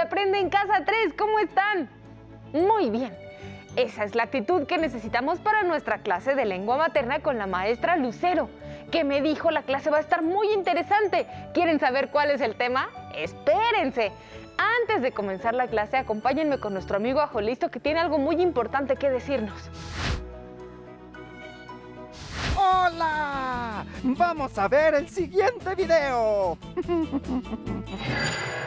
Aprende en Casa 3, ¿cómo están? Muy bien, esa es la actitud que necesitamos para nuestra clase de lengua materna con la maestra Lucero, que me dijo la clase va a estar muy interesante. ¿Quieren saber cuál es el tema? ¡Espérense! Antes de comenzar la clase, acompáñenme con nuestro amigo Ajolisto, que tiene algo muy importante que decirnos. ¡Hola! ¡Vamos a ver el siguiente video!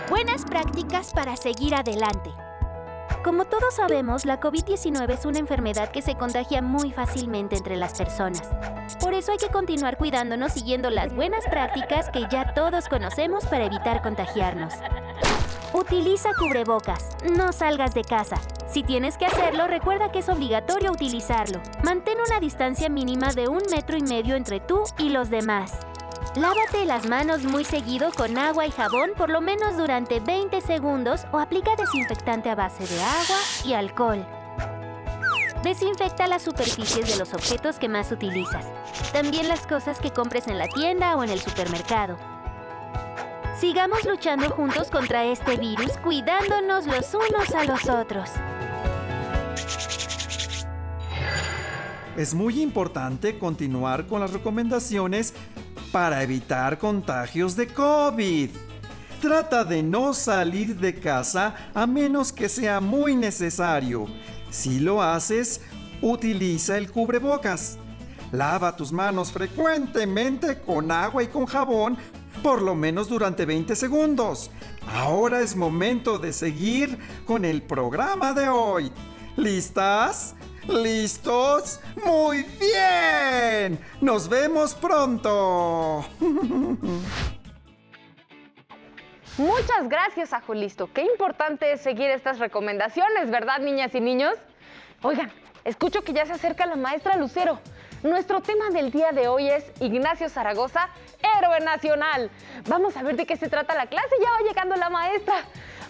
Buenas prácticas para seguir adelante. Como todos sabemos, la COVID-19 es una enfermedad que se contagia muy fácilmente entre las personas. Por eso hay que continuar cuidándonos siguiendo las buenas prácticas que ya todos conocemos para evitar contagiarnos. Utiliza cubrebocas, no salgas de casa. Si tienes que hacerlo, recuerda que es obligatorio utilizarlo. Mantén una distancia mínima de 1,5 metros entre tú y los demás. Lávate las manos muy seguido con agua y jabón por lo menos durante 20 segundos o aplica desinfectante a base de agua y alcohol. Desinfecta las superficies de los objetos que más utilizas. También las cosas que compres en la tienda o en el supermercado. Sigamos luchando juntos contra este virus, cuidándonos los unos a los otros. Es muy importante continuar con las recomendaciones para evitar contagios de COVID. Trata de no salir de casa a menos que sea muy necesario. Si lo haces, utiliza el cubrebocas. Lava tus manos frecuentemente con agua y con jabón, por lo menos durante 20 segundos. Ahora es momento de seguir con el programa de hoy. ¿Listas? ¿Listos? ¡Muy bien! ¡Nos vemos pronto! Muchas gracias, Ajolisto. Qué importante es seguir estas recomendaciones, ¿verdad, niñas y niños? Oigan, escucho que ya se acerca la maestra Lucero. Nuestro tema del día de hoy es Ignacio Zaragoza, héroe nacional. Vamos a ver de qué se trata la clase. Ya va llegando la maestra.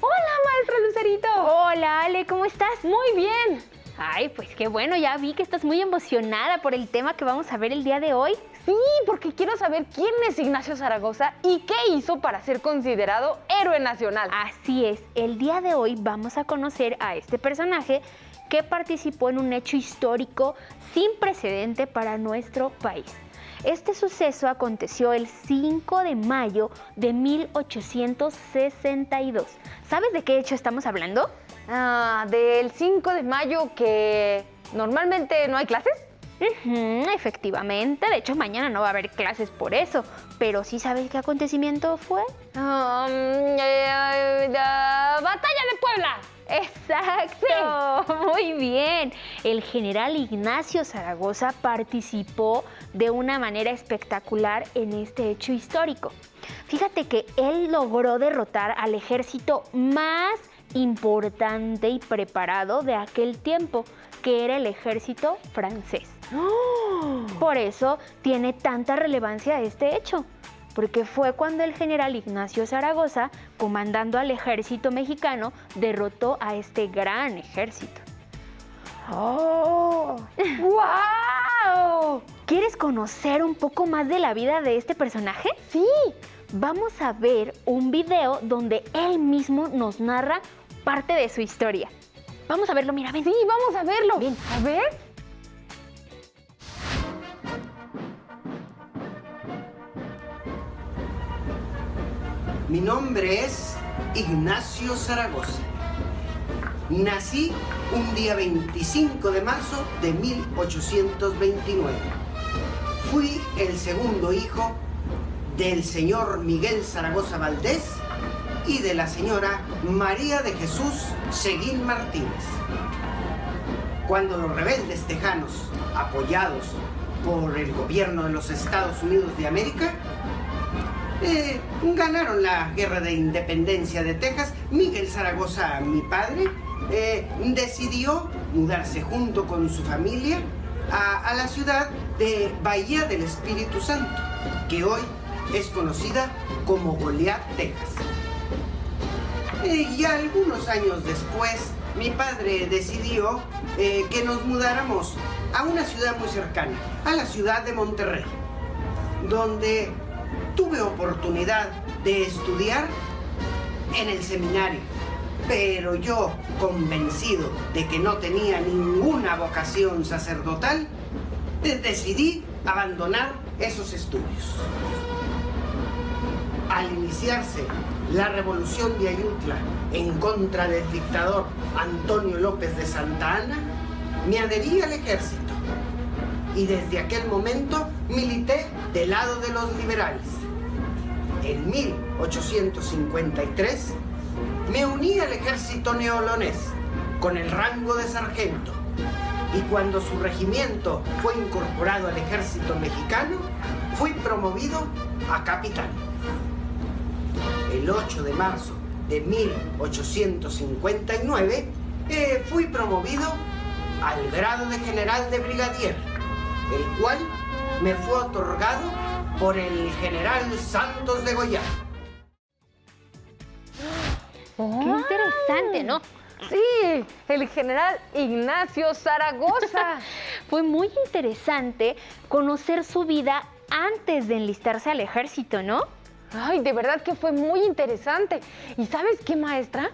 Hola, maestra Lucerito. Hola, Ale, ¿cómo estás? Muy bien. Ay, pues qué bueno, ya vi que estás muy emocionada por el tema que vamos a ver el día de hoy. Sí, porque quiero saber quién es Ignacio Zaragoza y qué hizo para ser considerado héroe nacional. Así es, el día de hoy vamos a conocer a este personaje que participó en un hecho histórico sin precedente para nuestro país. Este suceso aconteció el 5 de mayo de 1862. ¿Sabes de qué hecho estamos hablando? Del 5 de mayo, que normalmente no hay clases. Efectivamente, de hecho mañana no va a haber clases por eso, pero ¿sí sabes qué acontecimiento fue? La Batalla de Puebla. ¡Exacto! Sí. Muy bien. El general Ignacio Zaragoza participó de una manera espectacular en este hecho histórico. Fíjate que él logró derrotar al ejército más importante y preparado de aquel tiempo, que era el ejército francés. Por eso tiene tanta relevancia este hecho, porque fue cuando el general Ignacio Zaragoza, comandando al ejército mexicano, derrotó a este gran ejército. ¡Oh! ¡Guau! ¿Quieres conocer un poco más de la vida de este personaje? Sí. Vamos a ver un video donde él mismo nos narra parte de su historia. Vamos a verlo, mira, ven. Sí, vamos a verlo. Ven. A ver. Mi nombre es Ignacio Zaragoza. Nací un día 25 de marzo de 1829. Fui el segundo hijo del señor Miguel Zaragoza Valdés y de la señora María de Jesús Seguín Martínez. Cuando los rebeldes tejanos, apoyados por el gobierno de los Estados Unidos de América, ganaron la guerra de independencia de Texas, Miguel Zaragoza, mi padre, decidió mudarse junto con su familia a la ciudad de Bahía del Espíritu Santo, que hoy es conocida como Goliad, Texas. Y algunos años después, mi padre decidió que nos mudáramos a una ciudad muy cercana, a la ciudad de Monterrey, donde tuve oportunidad de estudiar en el seminario Pero yo, convencido de que no tenía ninguna vocación sacerdotal, decidí abandonar esos estudios. Al iniciarse la revolución de Ayutla en contra del dictador Antonio López de Santa Anna, me adherí al ejército y desde aquel momento milité del lado de los liberales. En 1853 me uní al ejército neolonés con el rango de sargento y cuando su regimiento fue incorporado al ejército mexicano, fui promovido a capitán. El 8 de marzo de 1859 fui promovido al grado de general de brigadier, el cual me fue otorgado por el general Santos de Goya. Qué interesante, ¿no? Sí, el general Ignacio Zaragoza. Fue muy interesante conocer su vida antes de enlistarse al ejército, ¿no? Ay, de verdad que fue muy interesante. ¿Y sabes qué, maestra?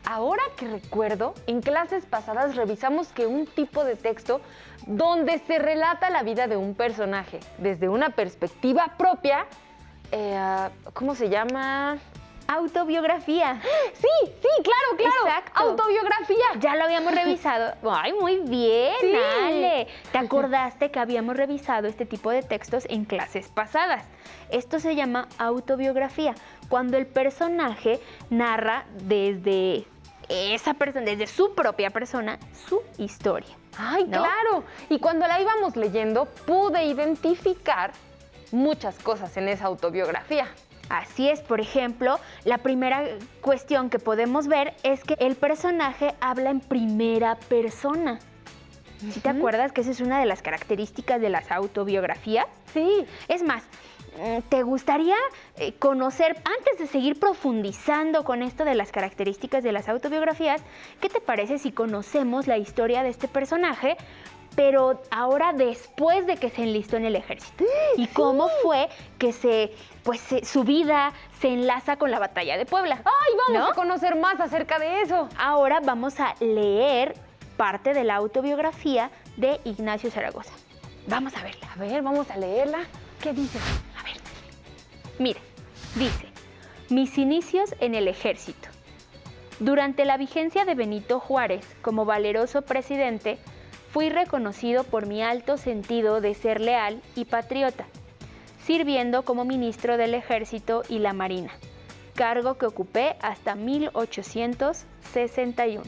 Ahora que recuerdo, en clases pasadas revisamos que un tipo de texto donde se relata la vida de un personaje desde una perspectiva propia, ¿cómo se llama? Autobiografía. Sí, claro. Exacto. Autobiografía. Ya lo habíamos revisado. Ay, muy bien, Sí. Ale. ¿Te acordaste que habíamos revisado este tipo de textos en clases pasadas? Esto se llama autobiografía, cuando el personaje narra desde esa persona, desde su propia persona, su historia. Ay, ¿no? claro. Y cuando la íbamos leyendo, pude identificar muchas cosas en esa autobiografía. Así es, por ejemplo, la primera cuestión que podemos ver es que el personaje habla en primera persona. ¿Sí te acuerdas que esa es una de las características de las autobiografías? Sí. Es más, ¿te gustaría conocer, antes de seguir profundizando con esto de las características de las autobiografías, qué te parece si conocemos la historia de este personaje, pero ahora después de que se enlistó en el ejército? Y cómo fue que su vida se enlaza con la batalla de Puebla. Ay, vamos ¿no? a conocer más acerca de eso. Ahora vamos a leer parte de la autobiografía de Ignacio Zaragoza. Vamos a verla. A ver, vamos a leerla. ¿Qué dice? A ver, mira, dice, mis inicios en el ejército. Durante la vigencia de Benito Juárez como valeroso presidente, fui reconocido por mi alto sentido de ser leal y patriota, sirviendo como ministro del Ejército y la Marina, cargo que ocupé hasta 1861.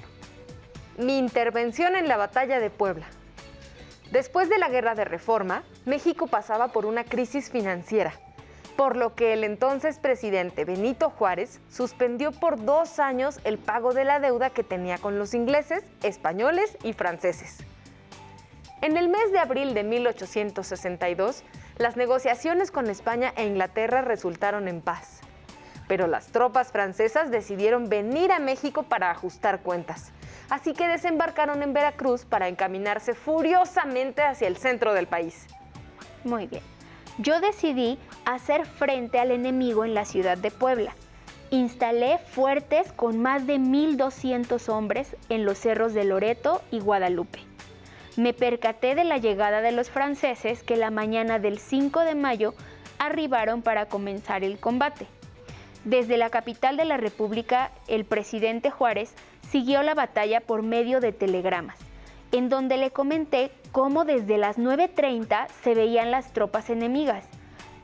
Mi intervención en la batalla de Puebla. Después de la Guerra de Reforma, México pasaba por una crisis financiera, por lo que el entonces presidente Benito Juárez suspendió por 2 años el pago de la deuda que tenía con los ingleses, españoles y franceses. En el mes de abril de 1862, las negociaciones con España e Inglaterra resultaron en paz, pero las tropas francesas decidieron venir a México para ajustar cuentas, así que desembarcaron en Veracruz para encaminarse furiosamente hacia el centro del país. Muy bien. Yo decidí hacer frente al enemigo en la ciudad de Puebla. Instalé fuertes con más de 1,200 hombres en los cerros de Loreto y Guadalupe. Me percaté de la llegada de los franceses que la mañana del 5 de mayo arribaron para comenzar el combate. Desde la capital de la República, el presidente Juárez siguió la batalla por medio de telegramas, en donde le comenté cómo desde las 9:30 se veían las tropas enemigas.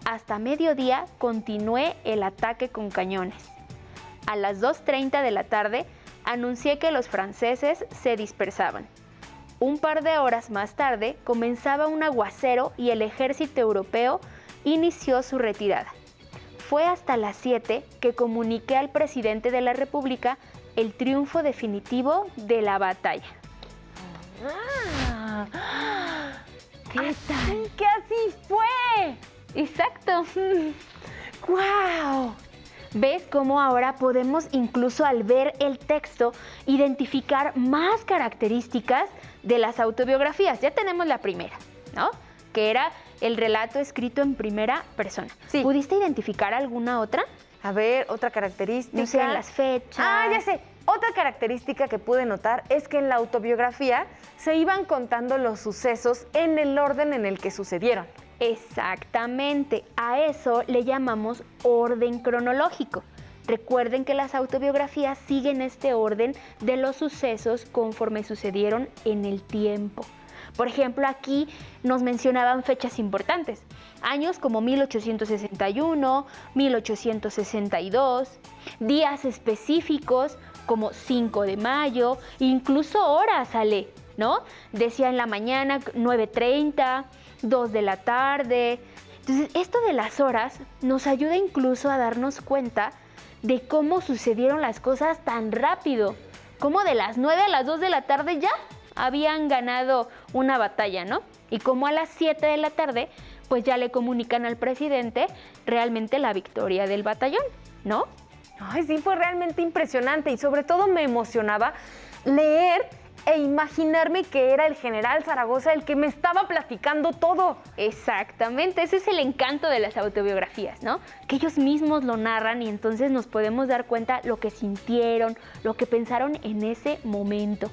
Hasta mediodía continué el ataque con cañones. A las 2:30 de la tarde anuncié que los franceses se dispersaban. Un par de horas más tarde comenzaba un aguacero y el ejército europeo inició su retirada. Fue hasta las 7 que comuniqué al presidente de la República el triunfo definitivo de la batalla. ¿Qué tal? ¡Que así fue! Exacto. ¡Guau! ¿Ves cómo ahora podemos, incluso al ver el texto, identificar más características de las autobiografías? Ya tenemos la primera, ¿no? Que era el relato escrito en primera persona. Sí. ¿Pudiste identificar alguna otra? A ver, otra característica. No sé, en las fechas. Ah, ya sé. Otra característica que pude notar es que en la autobiografía se iban contando los sucesos en el orden en el que sucedieron. Exactamente, a eso le llamamos orden cronológico. Recuerden que las autobiografías siguen este orden de los sucesos conforme sucedieron en el tiempo. Por ejemplo, aquí nos mencionaban fechas importantes, años como 1861, 1862, días específicos como 5 de mayo, incluso horas, Ale, ¿no? Decía en la mañana 9:30, 2 de la tarde. Entonces, esto de las horas nos ayuda incluso a darnos cuenta de cómo sucedieron las cosas tan rápido, como de las 9 a las 2 de la tarde ya habían ganado una batalla, ¿no? Y como a las 7 de la tarde, pues ya le comunican al presidente realmente la victoria del batallón, ¿no? Ay, sí, fue realmente impresionante y sobre todo me emocionaba leer e imaginarme que era el general Zaragoza el que me estaba platicando todo. Exactamente, ese es el encanto de las autobiografías, ¿no? Que ellos mismos lo narran y entonces nos podemos dar cuenta lo que sintieron, lo que pensaron en ese momento.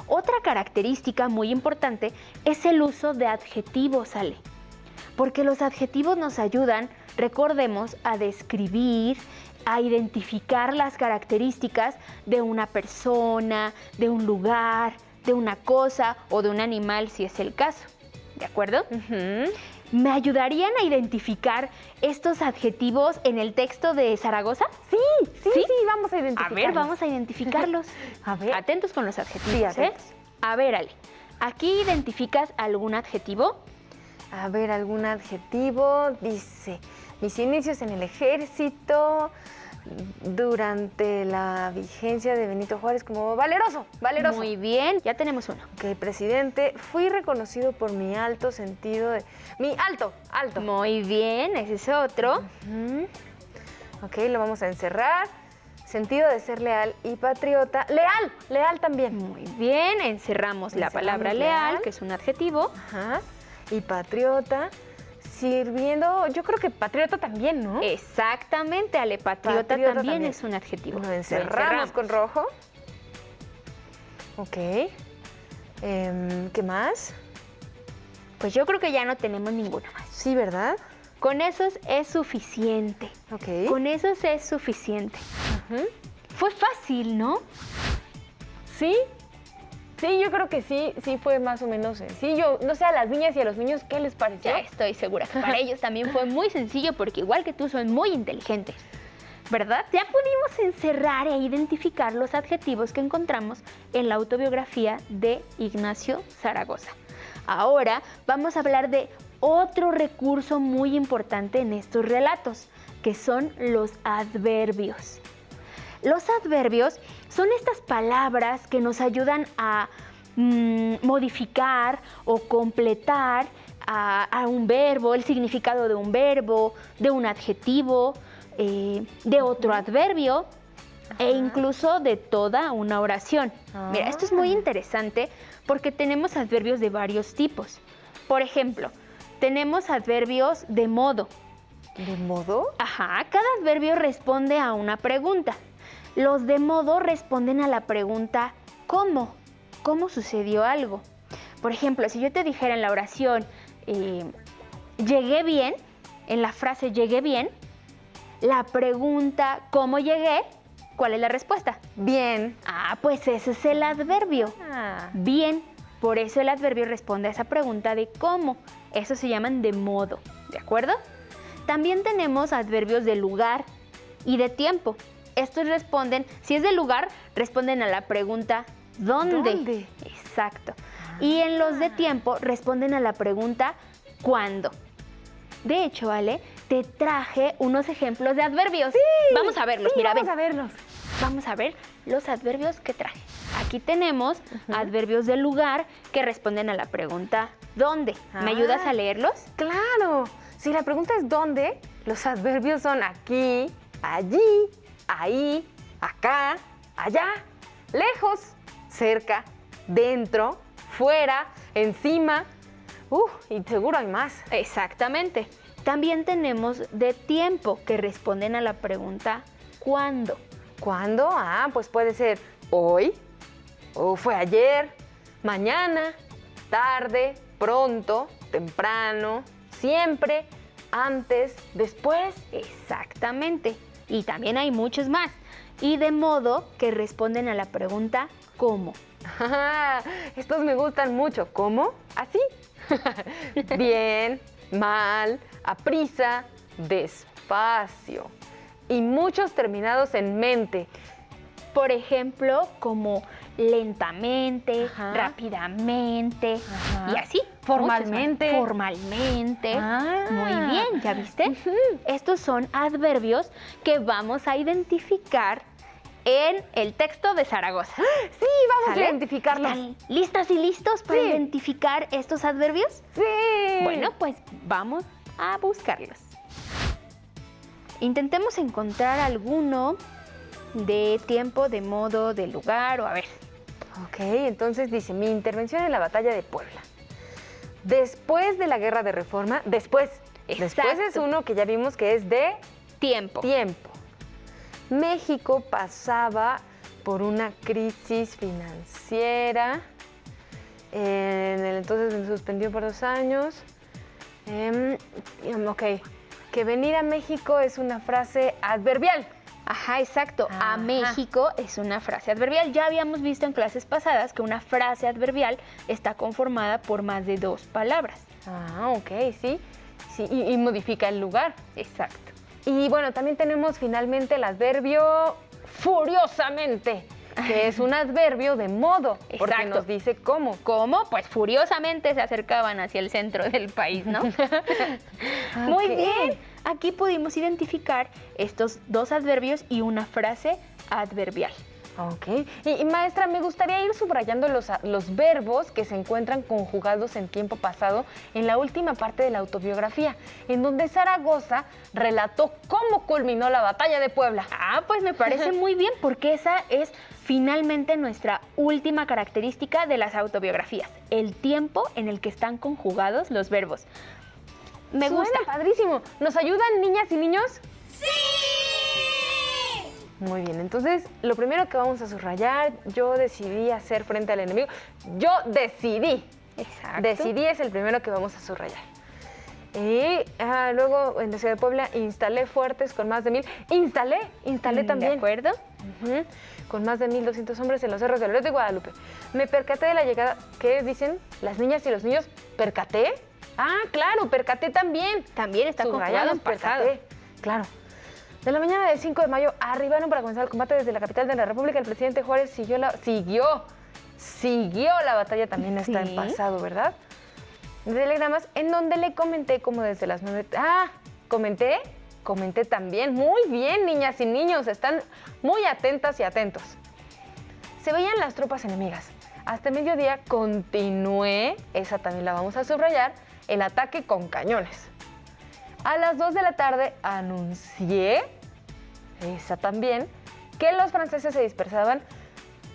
Otra característica muy importante es el uso de adjetivos, Ale. Porque los adjetivos nos ayudan, recordemos, a describir, a identificar las características de una persona, de un lugar, de una cosa o de un animal, si es el caso. ¿De acuerdo? ¿Me ayudarían a identificar estos adjetivos en el texto de Zaragoza? Sí, vamos a identificarlos. A ver, vamos a identificarlos. A ver. Atentos con los adjetivos, Sí, atentos. A ver, Ale, ¿aquí identificas algún adjetivo? A ver, algún adjetivo. Dice, mis inicios en el ejército, durante la vigencia de Benito Juárez como valeroso. Muy bien, ya tenemos uno. Ok, presidente, fui reconocido por mi alto sentido de... Mi alto. Muy bien, ese es otro. Ok, lo vamos a encerrar. Sentido de ser leal y patriota. Leal también. Muy bien, encerramos la palabra leal, que es un adjetivo. Ajá. Y patriota, sirviendo, yo creo que patriota también, ¿no? Exactamente, Ale, patriota también es un adjetivo. Lo encerramos con rojo. Ok. ¿Qué más? Pues yo creo que ya no tenemos ninguno más. Sí, ¿verdad? Con esos es suficiente. Ok. Con esos es suficiente. Fue fácil, ¿no? Sí, yo creo que sí fue más o menos sencillo. No sé, a las niñas y a los niños, ¿qué les pareció? Ya estoy segura que para ellos también fue muy sencillo porque igual que tú son muy inteligentes, ¿verdad? Ya pudimos encerrar e identificar los adjetivos que encontramos en la autobiografía de Ignacio Zaragoza. Ahora vamos a hablar de otro recurso muy importante en estos relatos, que son los adverbios. Los adverbios son estas palabras que nos ayudan a modificar o completar a un verbo, el significado de un verbo, de un adjetivo, de otro adverbio e incluso de toda una oración. Mira, esto es muy interesante porque tenemos adverbios de varios tipos. Por ejemplo, tenemos adverbios de modo. ¿De modo? Ajá, cada adverbio responde a una pregunta. Los de modo responden a la pregunta ¿cómo? ¿Cómo sucedió algo? Por ejemplo, si yo te dijera en la oración llegué bien, en la frase llegué bien, la pregunta ¿cómo llegué? ¿Cuál es la respuesta? Bien. Ah, pues ese es el adverbio. Bien, por eso el adverbio responde a esa pregunta de ¿cómo? Eso se llaman de modo, ¿de acuerdo? También tenemos adverbios de lugar y de tiempo. Estos responden, si es de lugar, responden a la pregunta ¿dónde? Exacto. Y en los de tiempo responden a la pregunta ¿cuándo? De hecho, Ale, te traje unos ejemplos de adverbios. Sí. Vamos a verlos, mira, vamos ven. a verlos. Vamos a ver los adverbios que traje. Aquí tenemos adverbios de lugar que responden a la pregunta ¿dónde? ¿Me ayudas a leerlos? Claro. Si la pregunta es ¿dónde? Los adverbios son aquí, allí, ahí, acá, allá, lejos, cerca, dentro, fuera, encima. Y seguro hay más. Exactamente. También tenemos de tiempo, que responden a la pregunta ¿cuándo? ¿Cuándo? Ah, pues puede ser hoy, o fue ayer, mañana, tarde, pronto, temprano, siempre, antes, después. Exactamente. Y también hay muchos más. Y de modo, que responden a la pregunta ¿cómo? Estos me gustan mucho. ¿Cómo? ¿Así? Bien, mal, aprisa, despacio. Y muchos terminados en mente. Por ejemplo, como lentamente, Ajá. rápidamente Ajá. y así. Formalmente. muchos más. Formalmente. Ah. Muy bien, ¿ya viste? Estos son adverbios que vamos a identificar en el texto de Zaragoza. Sí, vamos ¿Sale? a identificarlos. ¿Están listas y listos para Sí. identificar estos adverbios? Sí. Bueno, pues vamos a buscarlos. Intentemos encontrar alguno de tiempo, de modo, de lugar o a ver. Ok, entonces dice, mi intervención en la batalla de Puebla. Después de la guerra de reforma, después. Después es Exacto. uno que ya vimos que es de Tiempo. tiempo. México pasaba por una crisis financiera. En el entonces se suspendió por 2 años. Ok, que venir a México es una frase adverbial. Ajá, exacto. Ajá. A México es una frase adverbial. Ya habíamos visto en clases pasadas que una frase adverbial está conformada por más de 2 palabras. Ah, ok, sí. Sí, y modifica el lugar. Exacto. Y bueno, también tenemos finalmente el adverbio furiosamente, que es un adverbio de modo, porque Exacto. nos dice cómo. ¿Cómo? Pues furiosamente se acercaban hacia el centro del país, ¿no? Muy Ok. bien. Aquí pudimos identificar estos 2 adverbios y una frase adverbial. Ok. Y maestra, me gustaría ir subrayando los verbos que se encuentran conjugados en tiempo pasado en la última parte de la autobiografía, en donde Zaragoza relató cómo culminó la batalla de Puebla. Ah, pues me parece muy bien porque esa es finalmente nuestra última característica de las autobiografías, el tiempo en el que están conjugados los verbos. Me Suena gusta. padrísimo. ¿Nos ayudan, niñas y niños? Muy bien, entonces lo primero que vamos a subrayar, yo decidí hacer frente al enemigo. Yo decidí. Exacto. Decidí es el primero que vamos a subrayar. Y luego en la ciudad de Puebla instalé fuertes con más de 1000. Instalé también. ¿De acuerdo? Ujú, con más de 1200 hombres en los cerros de Loreto y Guadalupe. Me percaté de la llegada. ¿Qué dicen las niñas y los niños? ¿Percaté? Ah, claro, percaté también. También está conjugado en pasado. percaté. Claro. De la mañana del 5 de mayo arribaron para comenzar el combate desde la capital de la República. El presidente Juárez siguió la batalla, también está en Sí. pasado, ¿verdad? De telegramas en donde le comenté como desde las 9. Ah, comenté también. Muy bien, niñas y niños, están muy atentas y atentos. Se veían las tropas enemigas. Hasta mediodía continué, esa también la vamos a subrayar, el ataque con cañones. A las 2 de la tarde anuncié, esa también, que los franceses se dispersaban.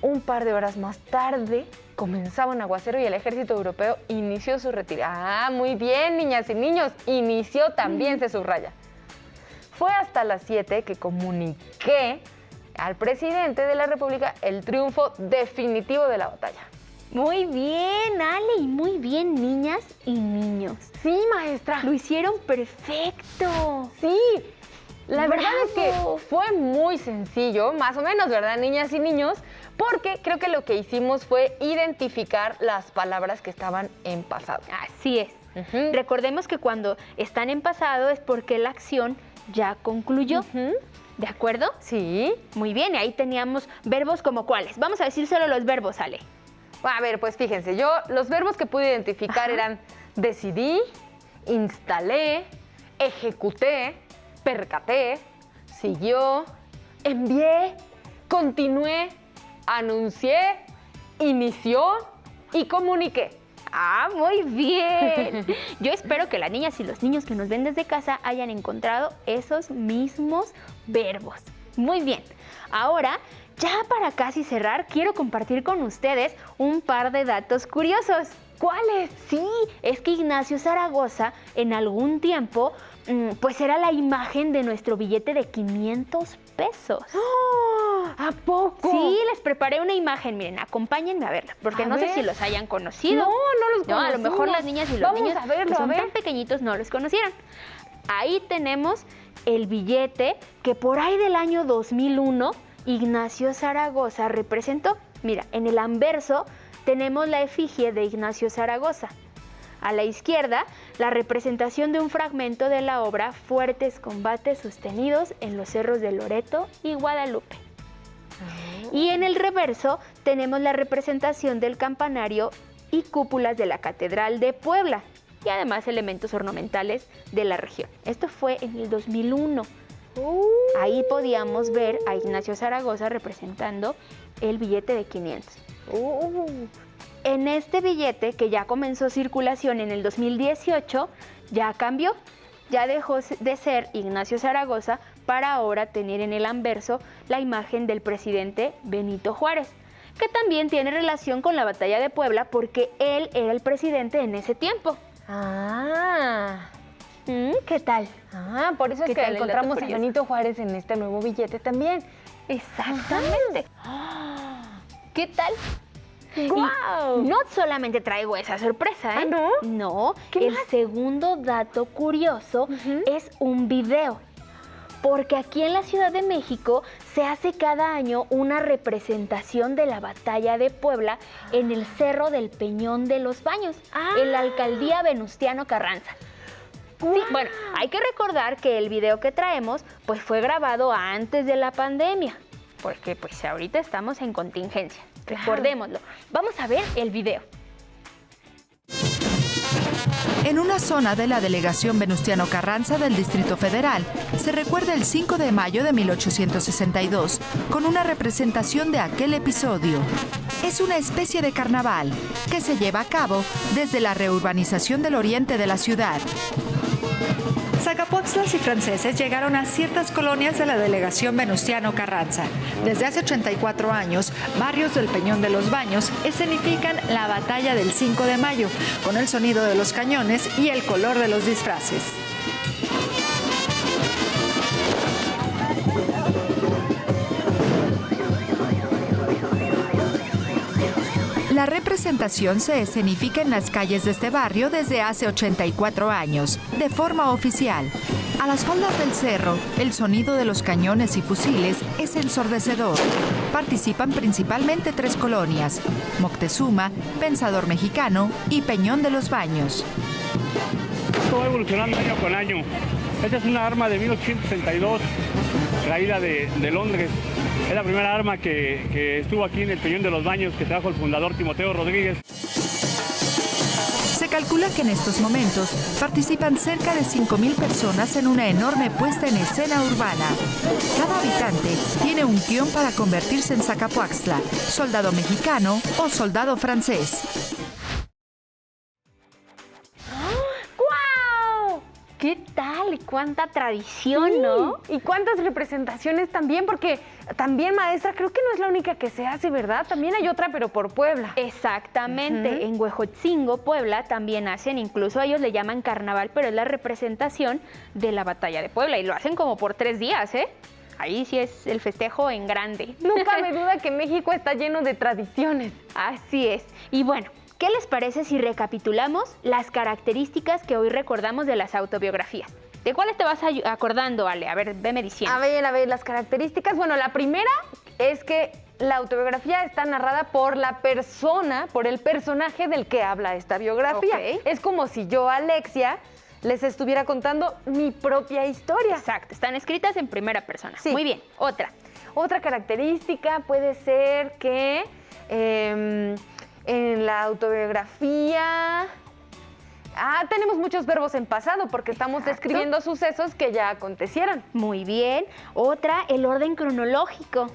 Un par de horas más tarde comenzaba un aguacero y el ejército europeo inició su retirada. Ah, muy bien, niñas y niños, inició también, se subraya. Fue hasta las 7 que comuniqué al presidente de la República el triunfo definitivo de la batalla. Muy bien, Ale, y muy bien, niñas y niños. Sí, maestra. Lo hicieron perfecto. Sí, la verdad es que ¡Bravo! fue muy sencillo, más o menos, ¿verdad, niñas y niños? Porque creo que lo que hicimos fue identificar las palabras que estaban en pasado. Así es. Ujú. Recordemos que cuando están en pasado es porque la acción ya concluyó. Ujú. ¿De acuerdo? Sí. Muy bien, y ahí teníamos verbos como cuáles. Vamos a decir solo los verbos, Ale. A ver, pues fíjense, yo los verbos que pude identificar Ajá. eran decidí, instalé, ejecuté, percaté, siguió, envié, continué, anuncié, inició y comuniqué. Ah, muy bien. Yo espero que las niñas y los niños que nos ven desde casa hayan encontrado esos mismos verbos. Muy bien. Ahora, ya para casi cerrar, quiero compartir con ustedes un par de datos curiosos. ¿Cuáles? Sí, es que Ignacio Zaragoza en algún tiempo pues era la imagen de nuestro billete de 500 pesos. ¡Oh! ¿A poco? Sí, les preparé una imagen, miren, acompáñenme a verla, porque A no sé ver. si los hayan conocido. No, no los No, a lo conocimos. mejor las niñas y los Vamos niños a verlo, que son a ver. tan pequeñitos no los conocieron. Ahí tenemos el billete que por ahí del año 2001 Ignacio Zaragoza representó. Mira, en el anverso tenemos la efigie de Ignacio Zaragoza. A la izquierda, la representación de un fragmento de la obra Fuertes combates sostenidos en los cerros de Loreto y Guadalupe. Y en el reverso tenemos la representación del campanario y cúpulas de la Catedral de Puebla y además elementos ornamentales de la región. Esto fue en el 2001. Ahí podíamos ver a Ignacio Zaragoza representando el billete de 500. En este billete, que ya comenzó circulación en el 2018, ya cambió. Ya dejó de ser Ignacio Zaragoza para ahora tener en el anverso la imagen del presidente Benito Juárez, que también tiene relación con la batalla de Puebla porque él era el presidente en ese tiempo. Ah, ¿Qué tal? por eso es ¿Qué que tal el dato encontramos a curioso? Benito Juárez en este nuevo billete también. Exactamente. ¿Qué tal? ¡Guau! Y no solamente traigo esa sorpresa, ¿eh? ¿Ah, no? No, ¿Qué el más? segundo dato curioso es un video. Porque aquí en la Ciudad de México se hace cada año una representación de la batalla de Puebla en el Cerro del Peñón de los Baños, en la alcaldía Venustiano Carranza. Sí, bueno, hay que recordar que el video que traemos pues fue grabado antes de la pandemia, porque pues ahorita estamos en contingencia. Claro. Recordémoslo. Vamos a ver el video. En una zona de la delegación Venustiano Carranza del Distrito Federal, se recuerda el 5 de mayo de 1862 con una representación de aquel episodio. Es una especie de carnaval que se lleva a cabo desde la reurbanización del oriente de la ciudad. Zacapoaxtlas y franceses llegaron a ciertas colonias de la delegación Venustiano Carranza. Desde hace 84 años, barrios del Peñón de los Baños escenifican la batalla del 5 de mayo, con el sonido de los cañones y el color de los disfraces. La representación se escenifica en las calles de este barrio desde hace 84 años, de forma oficial. A las faldas del cerro, el sonido de los cañones y fusiles es ensordecedor. Participan principalmente 3 colonias: Moctezuma, Pensador Mexicano y Peñón de los Baños. Esto va evolucionando año con año. Esta es una arma de 1862, traída de Londres. Es la primera arma que estuvo aquí en el Peñón de los Baños, que trajo el fundador Timoteo Rodríguez. Se calcula que en estos momentos participan cerca de 5,000 personas en una enorme puesta en escena urbana. Cada habitante tiene un guión para convertirse en Zacapoaxtla, soldado mexicano o soldado francés. ¡Guau! ¿Qué tal? ¿Cuánta tradición, no? Y cuántas representaciones también, porque también, maestra, creo que no es la única que se hace, ¿verdad? También hay otra, pero por Puebla. Exactamente. En Huejotzingo, Puebla, también hacen, incluso ellos le llaman carnaval, pero es la representación de la batalla de Puebla y lo hacen como por 3 días, ¿eh? Ahí sí es el festejo en grande. No cabe duda que México está lleno de tradiciones. Así es. Y bueno, ¿qué les parece si recapitulamos las características que hoy recordamos de las autobiografías? ¿De cuáles te vas acordando, Ale? A ver, veme diciendo. A ver, las características. Bueno, la primera es que la autobiografía está narrada por la persona, por el personaje del que habla esta biografía. Ok. Es como si yo, Alexia, les estuviera contando mi propia historia. Exacto, están escritas en primera persona. Sí. Muy bien, otra. Otra característica puede ser que en la autobiografía tenemos muchos verbos en pasado porque estamos describiendo sucesos que ya acontecieron. Muy bien. Otra, el orden cronológico.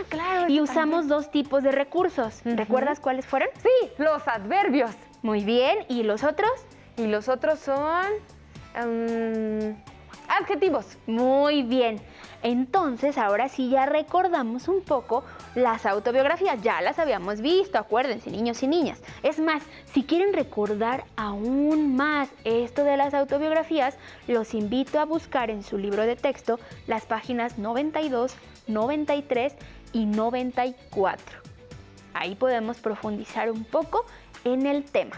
Claro. Y eso usamos 2 tipos de recursos. Ujú. ¿Recuerdas cuáles fueron? también. Sí, los adverbios. Muy bien. ¿Y los otros? Y los otros son adjetivos. Muy bien. Entonces, ahora sí ya recordamos un poco Las autobiografías ya las habíamos visto, acuérdense, niños y niñas. Es más, si quieren recordar aún más esto de las autobiografías, los invito a buscar en su libro de texto las páginas 92, 93 y 94. Ahí podemos profundizar un poco en el tema.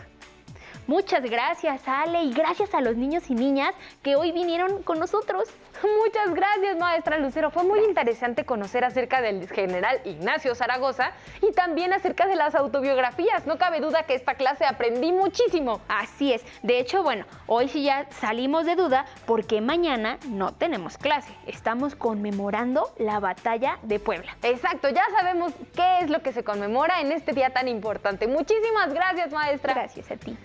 Muchas gracias, Ale, y gracias a los niños y niñas que hoy vinieron con nosotros. Muchas gracias, maestra Lucero. Fue muy interesante conocer acerca del general Ignacio Zaragoza y también acerca de las autobiografías. No cabe duda que esta clase aprendí muchísimo. Así es. De hecho, bueno, hoy sí ya salimos de duda porque mañana no tenemos clase. Estamos conmemorando la batalla de Puebla. Exacto, ya sabemos qué es lo que se conmemora en este día tan importante. Muchísimas gracias, maestra. Gracias a ti.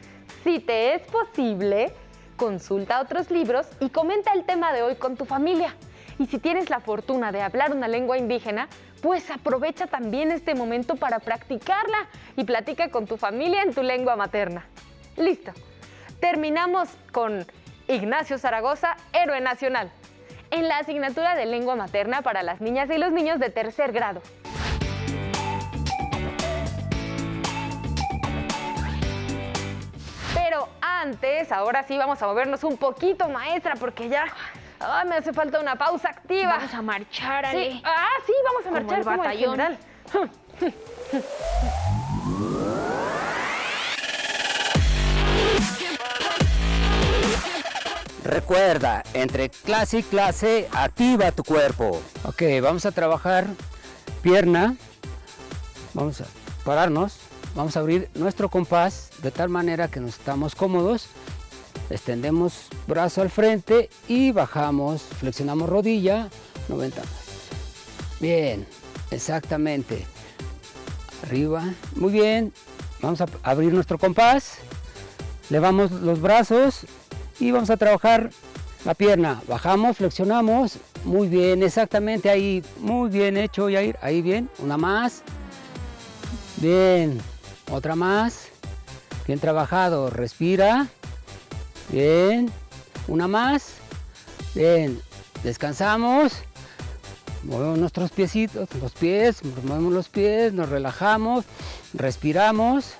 Si te es posible, consulta otros libros y comenta el tema de hoy con tu familia. Y si tienes la fortuna de hablar una lengua indígena, pues aprovecha también este momento para practicarla y platica con tu familia en tu lengua materna. Listo. Terminamos con Ignacio Zaragoza, héroe nacional, en la asignatura de lengua materna para las niñas y los niños de tercer grado. Pero antes, ahora sí vamos a movernos un poquito, maestra, porque ya me hace falta una pausa activa. Vamos a marchar, Ale. Sí, sí, vamos a marchar como el batallón. general. Recuerda, entre clase y clase, activa tu cuerpo. Ok, vamos a trabajar pierna. Vamos a pararnos. Vamos a abrir nuestro compás de tal manera que nos estamos cómodos. Extendemos brazo al frente y bajamos, flexionamos rodilla, 90. Bien, exactamente. Arriba, muy bien. Vamos a abrir nuestro compás. Levamos los brazos y vamos a trabajar la pierna. Bajamos, flexionamos. Muy bien, exactamente ahí. Muy bien hecho, Yair. Ahí bien. Una más. Bien. Otra más. Bien trabajado. Respira. Bien. Una más. Bien. Descansamos. Movemos nuestros piecitos, los pies. Movemos los pies. Nos relajamos. Respiramos.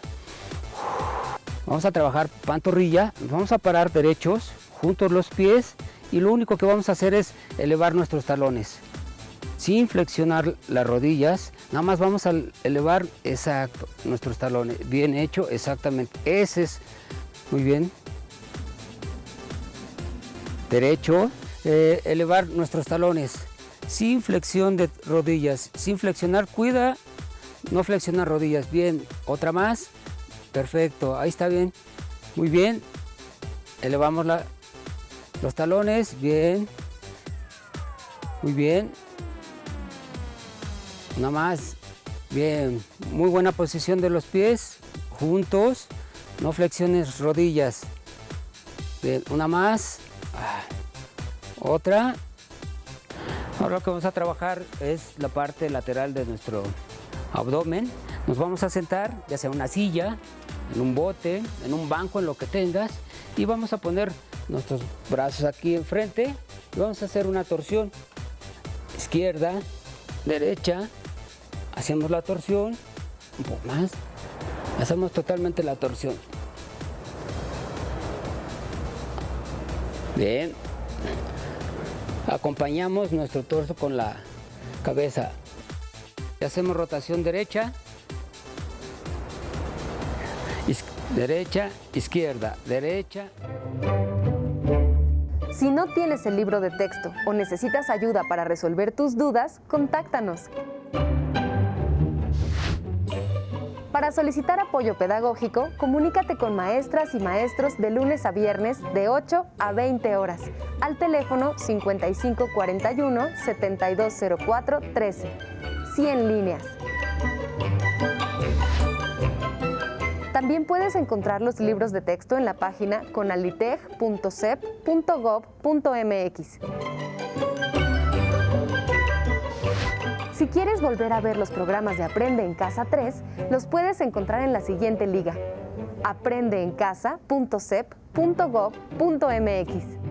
Vamos a trabajar pantorrilla. Vamos a parar derechos. Juntos los pies. Y lo único que vamos a hacer es elevar nuestros talones. Sin flexionar las rodillas, nada más vamos a elevar, exacto, nuestros talones. Bien hecho, exactamente. Ese es, muy bien. Derecho, elevar nuestros talones. Sin flexión de rodillas, sin flexionar, cuida, no flexionar rodillas. Bien, otra más. Perfecto, ahí está bien. Muy bien. Elevamos los talones, bien. Muy bien. Una más, bien, muy buena posición de los pies, juntos, no flexiones rodillas. Bien, una más, otra. Ahora lo que vamos a trabajar es la parte lateral de nuestro abdomen. Nos vamos a sentar, ya sea en una silla, en un bote, en un banco, en lo que tengas, y vamos a poner nuestros brazos aquí enfrente y vamos a hacer una torsión. Izquierda, derecha. Hacemos la torsión, un poco más, hacemos totalmente la torsión. Bien, acompañamos nuestro torso con la cabeza. Hacemos rotación derecha, derecha, izquierda, derecha. Si no tienes el libro de texto o necesitas ayuda para resolver tus dudas, contáctanos. Para solicitar apoyo pedagógico, comunícate con maestras y maestros de lunes a viernes de 8 a 20 horas al teléfono 5541-7204-13, 100 líneas. También puedes encontrar los libros de texto en la página conaliteg.cep.gov.mx. Si quieres volver a ver los programas de Aprende en Casa 3, los puedes encontrar en la siguiente liga: aprendeencasa.cep.gov.mx.